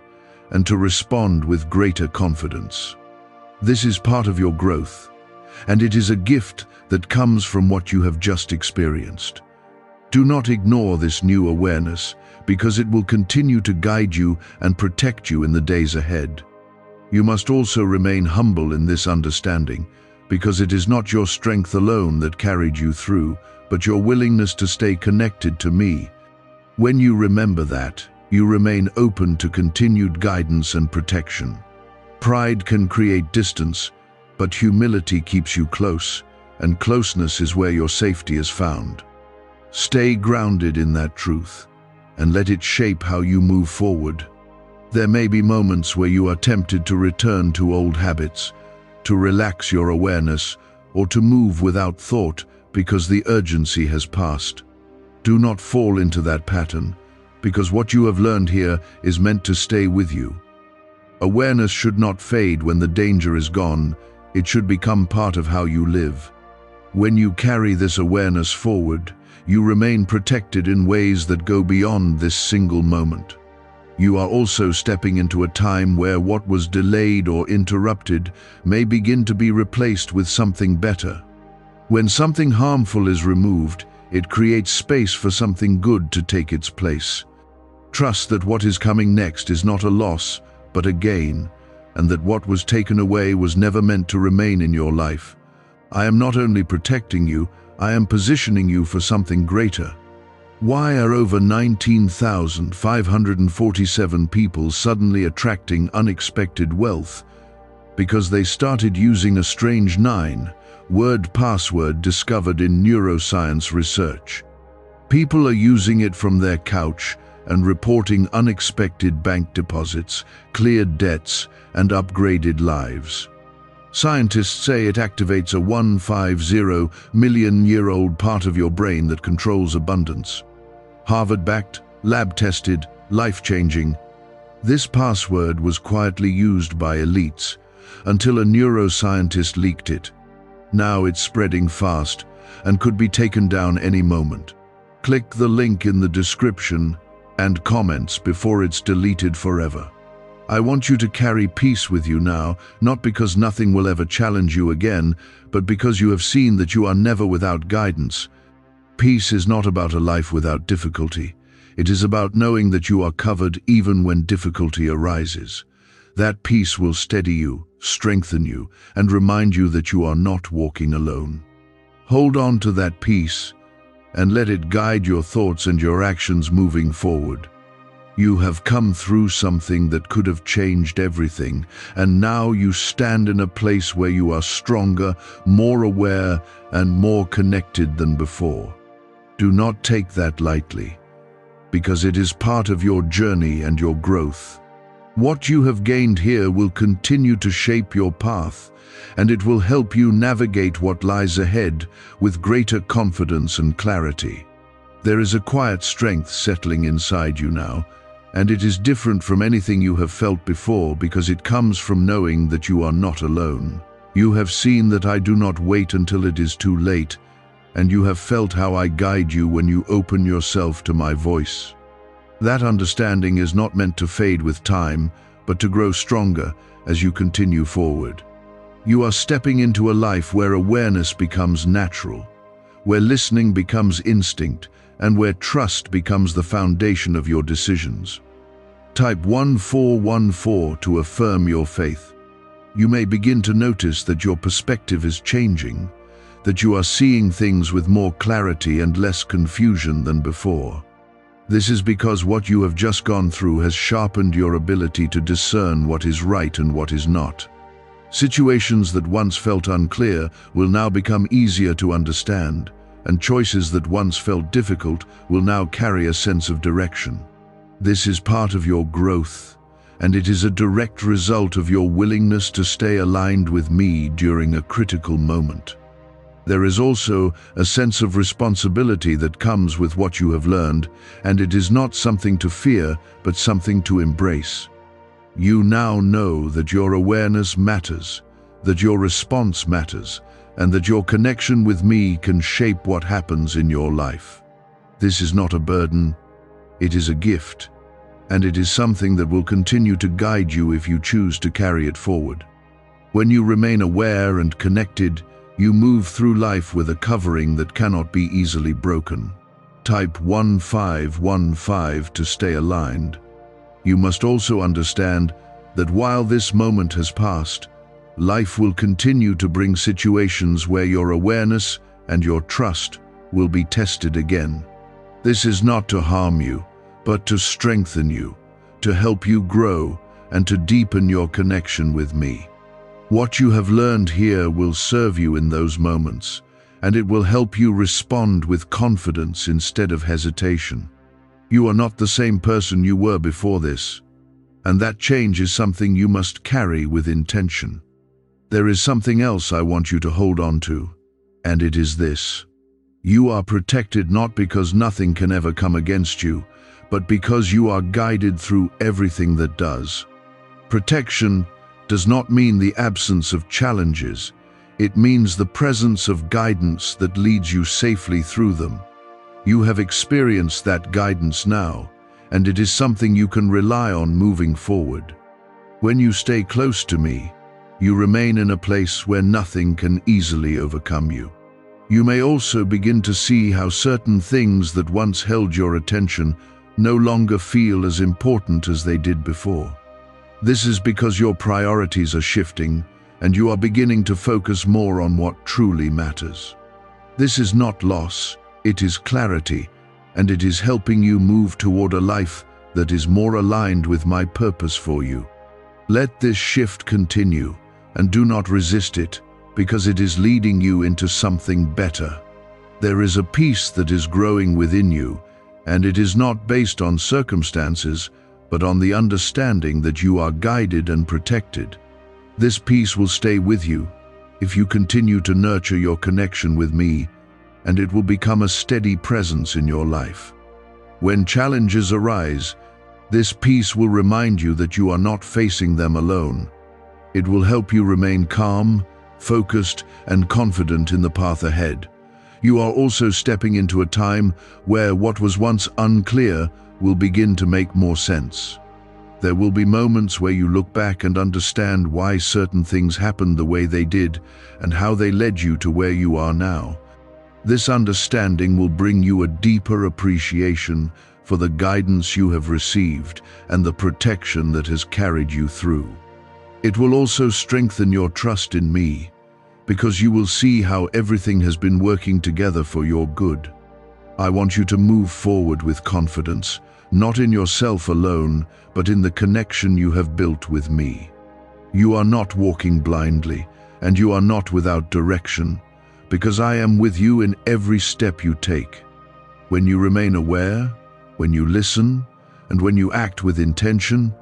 and to respond with greater confidence. This is part of your growth, and it is a gift that comes from what you have just experienced. Do not ignore this new awareness, because it will continue to guide you and protect you in the days ahead. You must also remain humble in this understanding, because it is not your strength alone that carried you through, but your willingness to stay connected to me. When you remember that, you remain open to continued guidance and protection. Pride can create distance, but humility keeps you close, and closeness is where your safety is found. Stay grounded in that truth, and let it shape how you move forward. There may be moments where you are tempted to return to old habits, to relax your awareness, or to move without thought because the urgency has passed. Do not fall into that pattern, because what you have learned here is meant to stay with you. Awareness should not fade when the danger is gone. It should become part of how you live. When you carry this awareness forward, you remain protected in ways that go beyond this single moment. You are also stepping into a time where what was delayed or interrupted may begin to be replaced with something better. When something harmful is removed, it creates space for something good to take its place. Trust that what is coming next is not a loss, but a gain, and that what was taken away was never meant to remain in your life. I am not only protecting you, I am positioning you for something greater. Why are over 19,547 people suddenly attracting unexpected wealth? Because they started using a strange 9-word password discovered in neuroscience research. People are using it from their couch and reporting unexpected bank deposits, cleared debts, and upgraded lives. Scientists say it activates a 150 million-year-old part of your brain that controls abundance. Harvard-backed, lab-tested, life-changing. This password was quietly used by elites until a neuroscientist leaked it. Now it's spreading fast and could be taken down any moment. Click the link in the description and comments before it's deleted forever. I want you to carry peace with you now, not because nothing will ever challenge you again, but because you have seen that you are never without guidance. Peace is not about a life without difficulty. It is about knowing that you are covered even when difficulty arises. That peace will steady you, strengthen you, and remind you that you are not walking alone. Hold on to that peace and let it guide your thoughts and your actions moving forward. You have come through something that could have changed everything, and now you stand in a place where you are stronger, more aware, and more connected than before. Do not take that lightly, because it is part of your journey and your growth. What you have gained here will continue to shape your path, and it will help you navigate what lies ahead with greater confidence and clarity. There is a quiet strength settling inside you now, and it is different from anything you have felt before because it comes from knowing that you are not alone. You have seen that I do not wait until it is too late, and you have felt how I guide you when you open yourself to my voice. That understanding is not meant to fade with time, but to grow stronger as you continue forward. You are stepping into a life where awareness becomes natural, where listening becomes instinct, and where trust becomes the foundation of your decisions. Type 1414 to affirm your faith. You may begin to notice that your perspective is changing, that you are seeing things with more clarity and less confusion than before. This is because what you have just gone through has sharpened your ability to discern what is right and what is not. Situations that once felt unclear will now become easier to understand, and choices that once felt difficult will now carry a sense of direction. This is part of your growth, and it is a direct result of your willingness to stay aligned with me during a critical moment. There is also a sense of responsibility that comes with what you have learned, and it is not something to fear, but something to embrace. You now know that your awareness matters, that your response matters, and that your connection with me can shape what happens in your life. This is not a burden, it is a gift, and it is something that will continue to guide you if you choose to carry it forward. When you remain aware and connected, you move through life with a covering that cannot be easily broken. Type 1515 to stay aligned. You must also understand that while this moment has passed, life will continue to bring situations where your awareness and your trust will be tested again. This is not to harm you, but to strengthen you, to help you grow, and to deepen your connection with me. What you have learned here will serve you in those moments, and it will help you respond with confidence instead of hesitation. You are not the same person you were before this, and that change is something you must carry with intention. There is something else I want you to hold on to, and it is this. You are protected not because nothing can ever come against you, but because you are guided through everything that does. Protection does not mean the absence of challenges. It means the presence of guidance that leads you safely through them. You have experienced that guidance now, and it is something you can rely on moving forward. When you stay close to me, you remain in a place where nothing can easily overcome you. You may also begin to see how certain things that once held your attention no longer feel as important as they did before. This is because your priorities are shifting and you are beginning to focus more on what truly matters. This is not loss, it is clarity, and it is helping you move toward a life that is more aligned with my purpose for you. Let this shift continue, and do not resist it, because it is leading you into something better. There is a peace that is growing within you, and it is not based on circumstances, but on the understanding that you are guided and protected. This peace will stay with you if you continue to nurture your connection with me, and it will become a steady presence in your life. When challenges arise, this peace will remind you that you are not facing them alone. It will help you remain calm, focused, and confident in the path ahead. You are also stepping into a time where what was once unclear will begin to make more sense. There will be moments where you look back and understand why certain things happened the way they did and how they led you to where you are now. This understanding will bring you a deeper appreciation for the guidance you have received and the protection that has carried you through. It will also strengthen your trust in me, because you will see how everything has been working together for your good. I want you to move forward with confidence, not in yourself alone, but in the connection you have built with me. You are not walking blindly, and you are not without direction, because I am with you in every step you take. When you remain aware, when you listen, and when you act with intention,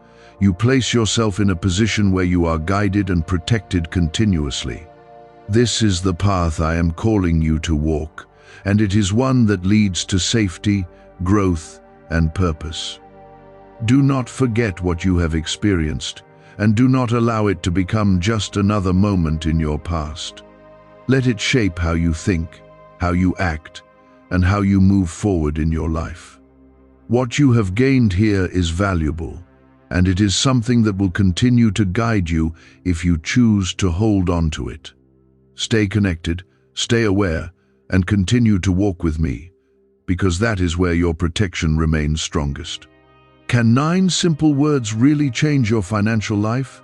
you place yourself in a position where you are guided and protected continuously. This is the path I am calling you to walk, and it is one that leads to safety, growth, and purpose. Do not forget what you have experienced, and do not allow it to become just another moment in your past. Let it shape how you think, how you act, and how you move forward in your life. What you have gained here is valuable, and it is something that will continue to guide you if you choose to hold on to it. Stay connected, stay aware, and continue to walk with me, because that is where your protection remains strongest. Can 9 simple words really change your financial life?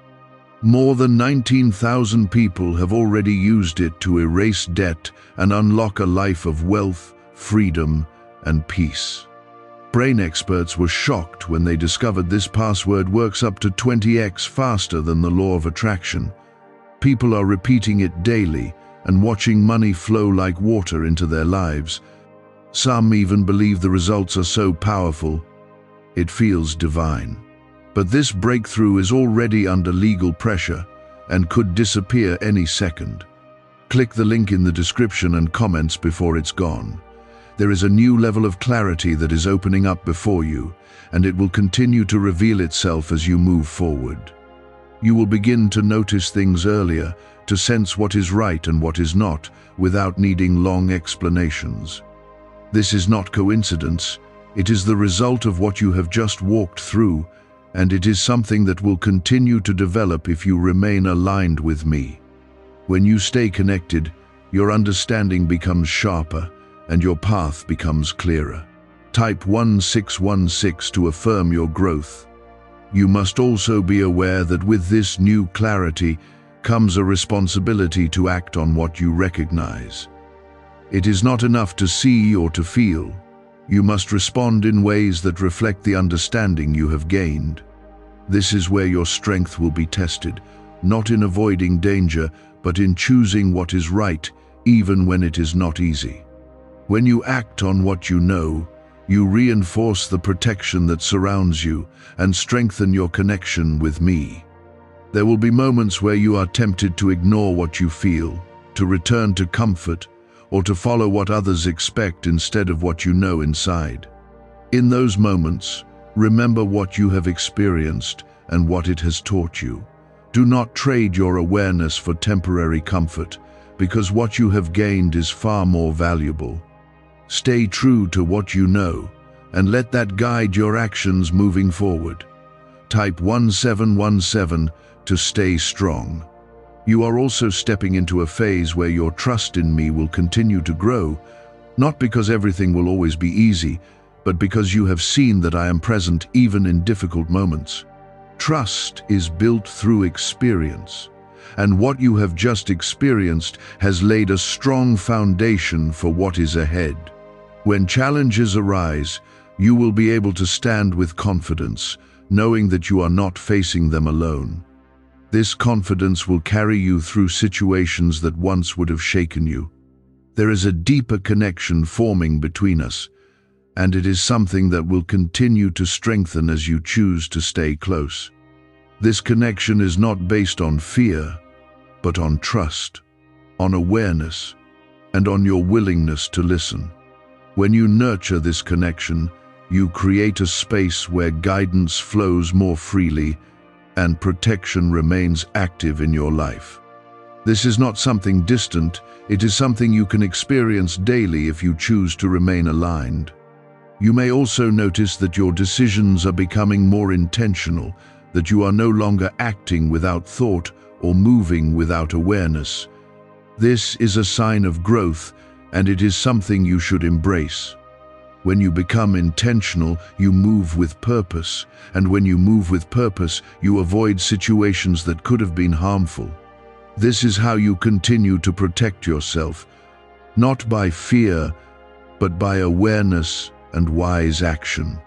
More than 19,000 people have already used it to erase debt and unlock a life of wealth, freedom, and peace. Brain experts were shocked when they discovered this password works up to 20x faster than the law of attraction. People are repeating it daily and watching money flow like water into their lives. Some even believe the results are so powerful, it feels divine. But this breakthrough is already under legal pressure and could disappear any second. Click the link in the description and comments before it's gone. There is a new level of clarity that is opening up before you, and it will continue to reveal itself as you move forward. You will begin to notice things earlier, to sense what is right and what is not, without needing long explanations. This is not coincidence. It is the result of what you have just walked through, and it is something that will continue to develop if you remain aligned with me. When you stay connected, your understanding becomes sharper, and your path becomes clearer. Type 1616 to affirm your growth. You must also be aware that with this new clarity comes a responsibility to act on what you recognize. It is not enough to see or to feel. You must respond in ways that reflect the understanding you have gained. This is where your strength will be tested, not in avoiding danger, but in choosing what is right, even when it is not easy. When you act on what you know, you reinforce the protection that surrounds you and strengthen your connection with me. There will be moments where you are tempted to ignore what you feel, to return to comfort, or to follow what others expect instead of what you know inside. In those moments, remember what you have experienced and what it has taught you. Do not trade your awareness for temporary comfort, because what you have gained is far more valuable. Stay true to what you know, and let that guide your actions moving forward. Type 1717 to stay strong. You are also stepping into a phase where your trust in me will continue to grow, not because everything will always be easy, but because you have seen that I am present even in difficult moments. Trust is built through experience, and what you have just experienced has laid a strong foundation for what is ahead. When challenges arise, you will be able to stand with confidence, knowing that you are not facing them alone. This confidence will carry you through situations that once would have shaken you. There is a deeper connection forming between us, and it is something that will continue to strengthen as you choose to stay close. This connection is not based on fear, but on trust, on awareness, and on your willingness to listen. When you nurture this connection, you create a space where guidance flows more freely and protection remains active in your life. This is not something distant, it is something you can experience daily if you choose to remain aligned. You may also notice that your decisions are becoming more intentional, that you are no longer acting without thought or moving without awareness. This is a sign of growth, and it is something you should embrace. When you become intentional, you move with purpose, and when you move with purpose, you avoid situations that could have been harmful. This is how you continue to protect yourself, not by fear, but by awareness and wise action.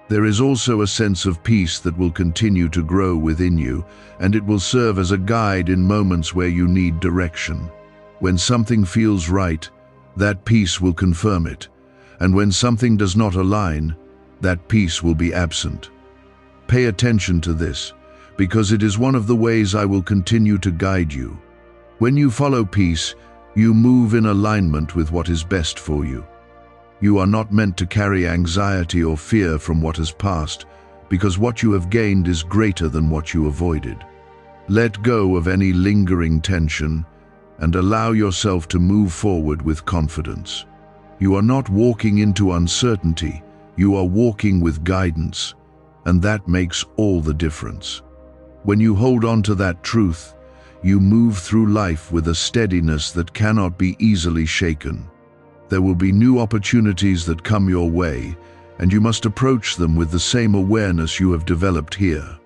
There is also a sense of peace that will continue to grow within you, and it will serve as a guide in moments where you need direction. When something feels right, that peace will confirm it, and when something does not align, that peace will be absent. Pay attention to this, because it is one of the ways I will continue to guide you. When you follow peace, you move in alignment with what is best for you. You are not meant to carry anxiety or fear from what has passed, because what you have gained is greater than what you avoided. Let go of any lingering tension and allow yourself to move forward with confidence. You are not walking into uncertainty, you are walking with guidance, and that makes all the difference. When you hold on to that truth, you move through life with a steadiness that cannot be easily shaken. There will be new opportunities that come your way, and you must approach them with the same awareness you have developed here.